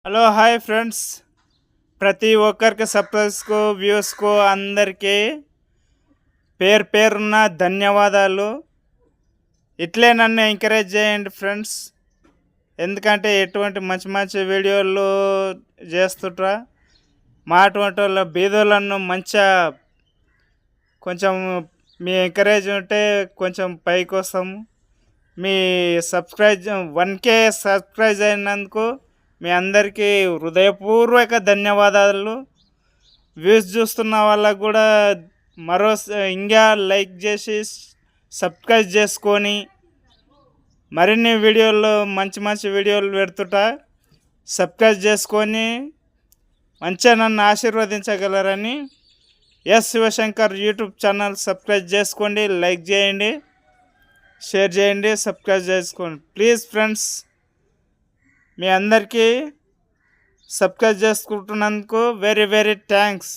Hello hi friends. ప్రతి ఒక్కరికి సబ్స్క్రైబ్స్కు వ్యూస్కు అందరికీ పేరు పేరున్న ధన్యవాదాలు. ఇట్లే నన్ను ఎంకరేజ్ చేయండి ఫ్రెండ్స్. ఎందుకంటే ఎటువంటి మంచి మంచి వీడియోలు చేస్తుంటా. మా అటువంటి వాళ్ళ బీదోళ్ళను మంచిగా కొంచెం మీ ఎంకరేజ్ ఉంటే కొంచెం పైకి వస్తాము. మీ సబ్స్క్రైబ్ 1K సబ్స్క్రైబ్ అయినందుకు మీ అందరికీ హృదయపూర్వక ధన్యవాదాలు. వ్యూస్ చూస్తున్న వాళ్ళకు కూడా ఇంకా లైక్ చేసి సబ్స్క్రైబ్ చేసుకొని మరిన్ని వీడియోలు మంచి మంచి వీడియోలు పెడుతుంటా. సబ్స్క్రైబ్ చేసుకొని మంచిగా నన్ను ఆశీర్వదించగలరని S Shivashankar YouTube channel subscribe చేసుకోండి, లైక్ చేయండి, షేర్ చేయండి, సబ్స్క్రైబ్ చేసుకోండి ప్లీజ్ ఫ్రెండ్స్. మీ అందరికీ సబ్స్క్రైబ్ చేసుకుంటున్నందుకు వెరీ వెరీ థ్యాంక్స్.